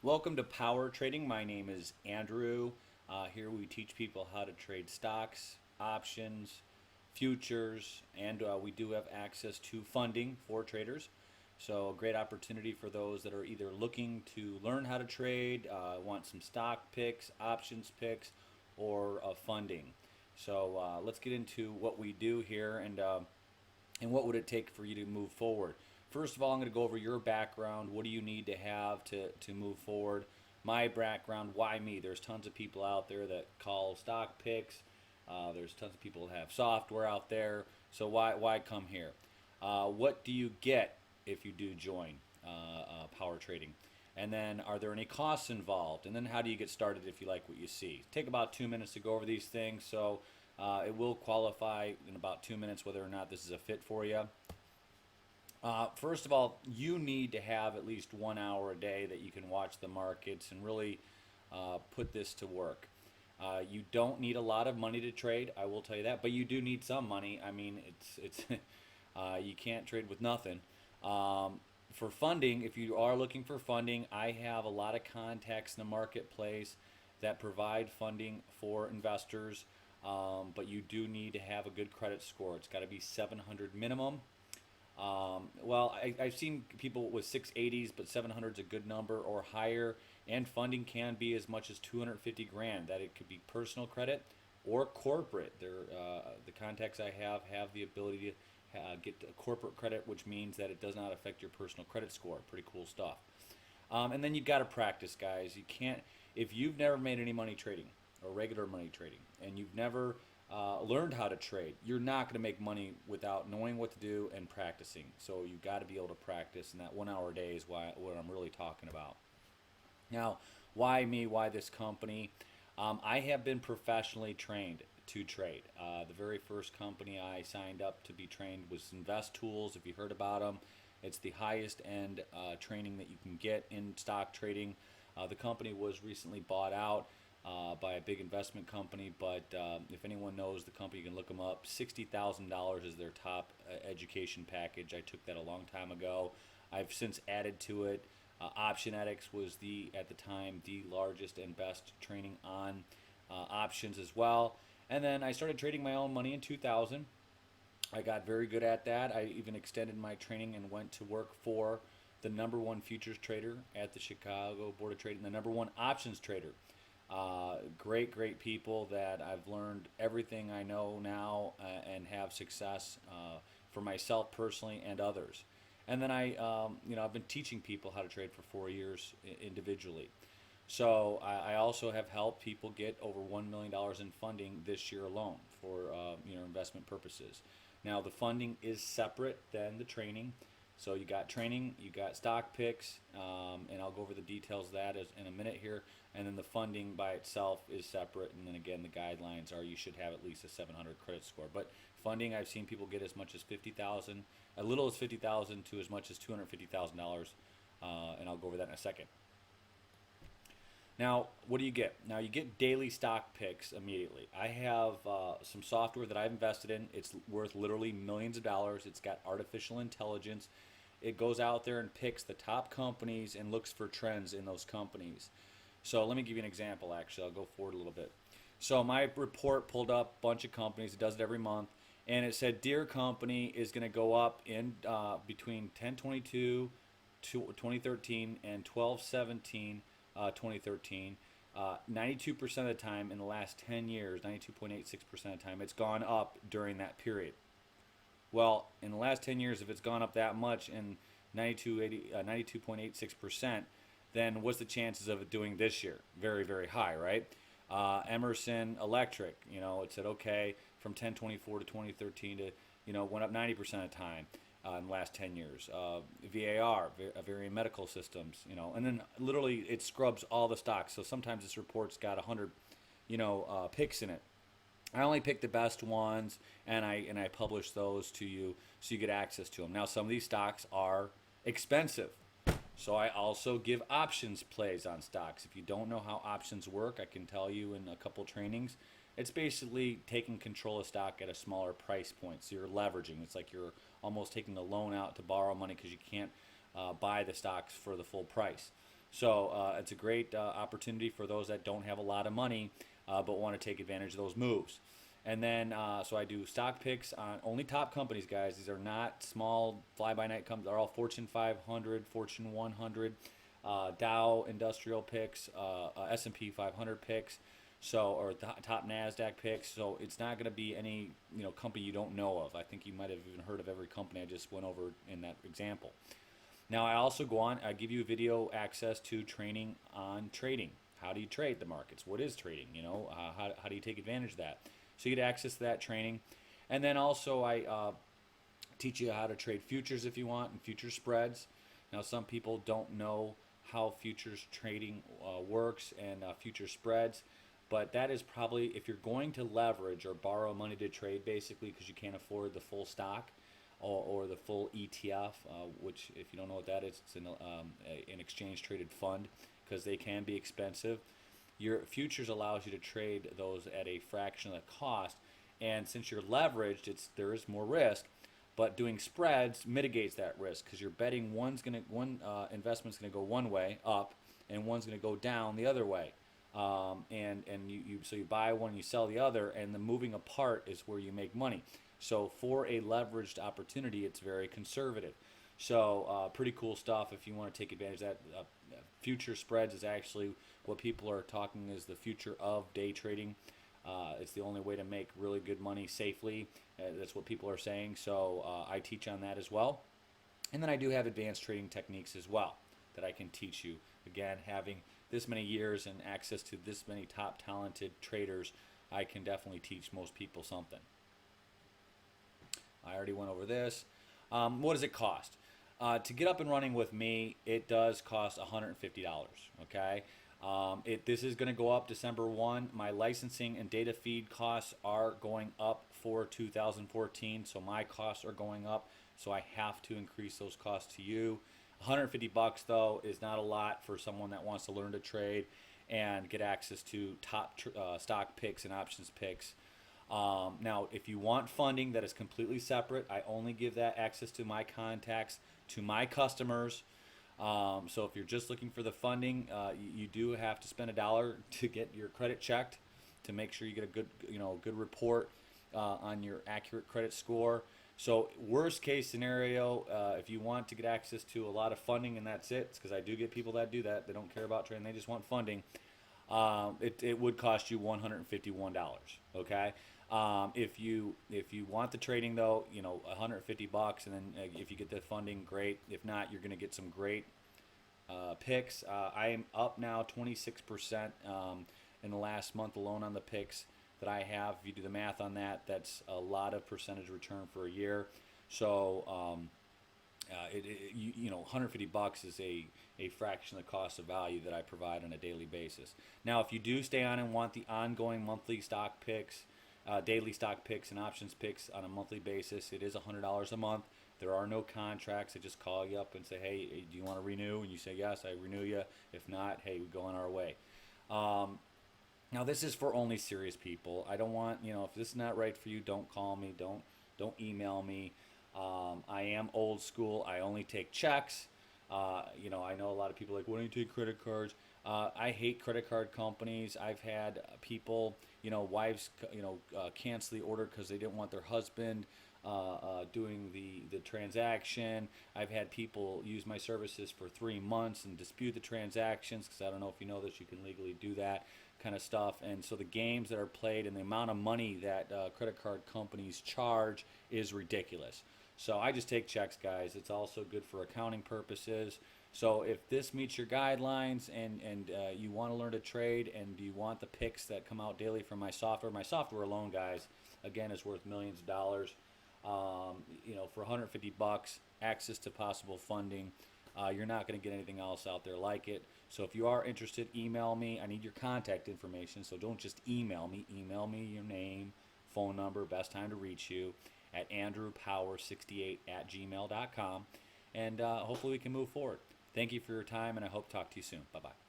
Welcome to Power Trading. My name is Andrew. Here we teach people how to trade stocks, options, futures, and we do have access to funding for traders. So, a great opportunity for those that are either looking to learn how to trade, want some stock picks, options picks, or funding. So, let's get into what we do here and what would it take for you to move forward. First of all, I'm going to go over your background. What do you need to have to move forward? My background, why me? There's tons of people out there that call stock picks. There's tons of people that have software out there. So why come here? What do you get if you do join power trading? And then are there any costs involved? And then how do you get started if you like what you see? Take about 2 minutes to go over these things. So it will qualify in about 2 minutes whether or not this is a fit for you. First of all, you need to have at least 1 hour a day that you can watch the markets and really put this to work. You don't need a lot of money to trade, I will tell you that, but you do need some money. I mean, it's you can't trade with nothing. For funding, if you are looking for funding, I have a lot of contacts in the marketplace that provide funding for investors, but you do need to have a good credit score. It's got to be 700 minimum. I've seen people with 680s, but 700 is a good number or higher, and funding can be as much as 250 grand. That it could be personal credit or corporate. The contacts I have the ability to get a corporate credit, which means that it does not affect your personal credit score. Pretty cool stuff. And then you've got to practice, guys. You can't if you've never made any money trading or regular money trading, and you've never learned how to trade, you're not going to make money without knowing what to do and practicing. So you've got to be able to practice, and that 1 hour a day is what I'm really talking about. Now, why me? Why this company? I have been professionally trained to trade. The very first company I signed up to be trained was Invest Tools. If you heard about them, it's the highest end training that you can get in stock trading. The company was recently bought out by a big investment company, but if anyone knows the company, you can look them up. $60,000 is their top education package. I took that a long time ago. I've since added to it. Optionetics was at the time the largest and best training on options as well. And then I started trading my own money in 2000. I got very good at that. I even extended my training and went to work for the number one futures trader at the Chicago Board of Trading, the number one options trader. Great people that I've learned everything I know now and have success for myself personally and others. And then I've been teaching people how to trade for 4 years individually. So I also have helped people get over $1 million in funding this year alone for investment purposes. Now the funding is separate than the training. So you got training, you got stock picks, and I'll go over the details of that in a minute here. And then the funding by itself is separate. And then again, the guidelines are you should have at least a 700 credit score. But funding, I've seen people get as much as 50,000, as little as 50,000 to as much as $250,000, and I'll go over that in a second. Now, what do you get? Now, you get daily stock picks immediately. I have some software that I've invested in. It's worth literally millions of dollars. It's got artificial intelligence. It goes out there and picks the top companies and looks for trends in those companies. So let me give you an example, actually. I'll go forward a little bit. So my report pulled up a bunch of companies. It does it every month. And it said Deere Company is going to go up in between 10/22 2013 and 12/17 2013. 92% of the time in the last 10 years, 92.86% of the time, it's gone up during that period. Well, in the last 10 years, if it's gone up that much in 92.86%, then what's the chances of it doing this year? Very, very high, right? Emerson Electric, it said, okay, from 1024 to 2013 to, went up 90% of the time in the last 10 years. VAR, Varian Medical Systems, and then literally it scrubs all the stocks. So sometimes this report's got 100, picks in it. I only pick the best ones, and I publish those to you so you get access to them. Now, some of these stocks are expensive. So I also give options plays on stocks. If you don't know how options work, I can tell you in a couple trainings. It's basically taking control of stock at a smaller price point. So you're leveraging. It's like you're almost taking a loan out to borrow money because you can't buy the stocks for the full price. So it's a great opportunity for those that don't have a lot of money but want to take advantage of those moves. And then, so I do stock picks on only top companies, guys. These are not small fly-by-night companies. They're all Fortune 500, Fortune 100, Dow Industrial picks, S&P 500 picks, so or top Nasdaq picks. So it's not going to be any company you don't know of. I think you might have even heard of every company I just went over in that example. Now I also go on. I give you video access to training on trading. How do you trade the markets? What is trading? How do you take advantage of that? So you get access to that training. And then also I teach you how to trade futures if you want, and future spreads. Now some people don't know how futures trading works and future spreads, but that is probably, if you're going to leverage or borrow money to trade, basically because you can't afford the full stock or the full ETF, which if you don't know what that is, it's an exchange traded fund, because they can be expensive. Your futures allows you to trade those at a fraction of the cost, and since you're leveraged, there is more risk, but doing spreads mitigates that risk because you're betting one investment's gonna go one way up and one's gonna go down the other way, and so you buy one, you sell the other, and the moving apart is where you make money. So for a leveraged opportunity, it's very conservative. So pretty cool stuff if you want to take advantage of that. Future spreads is actually what people are talking is the future of day trading. It's the only way to make really good money safely. That's what people are saying. So I teach on that as well. And then I do have advanced trading techniques as well that I can teach you. Again, having this many years and access to this many top talented traders, I can definitely teach most people something. I already went over this. What does it cost? To get up and running with me, it does cost $150, okay? This is going to go up December 1. My licensing and data feed costs are going up for 2014, so my costs are going up, so I have to increase those costs to you. $150 though is not a lot for someone that wants to learn to trade and get access to top stock picks and options picks. Now, if you want funding that is completely separate, I only give that access to my contacts, to my customers. So if you're just looking for the funding, you do have to spend $1 to get your credit checked to make sure you get a good report on your accurate credit score. So worst case scenario, if you want to get access to a lot of funding and that's it, because I do get people that do that. They don't care about trading. They just want funding. It would cost you $151. Okay. If you want the trading though, $150, and then if you get the funding, great. If not, you're going to get some great picks. I am up now 26% in the last month alone on the picks that I have. If you do the math on that, that's a lot of percentage return for a year. So $150 is a fraction of the cost of value that I provide on a daily basis. Now, if you do stay on and want the ongoing monthly stock picks, daily stock picks and options picks on a monthly basis, it is $100 a month. There are no contracts. I just call you up and say, hey, do you want to renew? And you say yes, I renew you. If not, hey, we go on our way. Now this is for only serious people. I don't want, if this is not right for you, don't call me, don't email me. I am old school. I only take checks. I know a lot of people are like, why don't you take credit cards? I hate credit card companies. I've had people, wives, cancel the order because they didn't want their husband doing the transaction. I've had people use my services for 3 months and dispute the transactions, because I don't know if you know this, you can legally do that kind of stuff. And so the games that are played and the amount of money that credit card companies charge is ridiculous. So I just take checks, guys. It's also good for accounting purposes. So if this meets your guidelines and you want to learn to trade and you want the picks that come out daily from my software alone, guys, again, is worth millions of dollars. For $150, access to possible funding, you're not going to get anything else out there like it. So if you are interested, email me. I need your contact information, so don't just email me. Email me your name, phone number, best time to reach you at andrewpower68@gmail.com, and hopefully we can move forward. Thank you for your time, and I hope to talk to you soon. Bye-bye.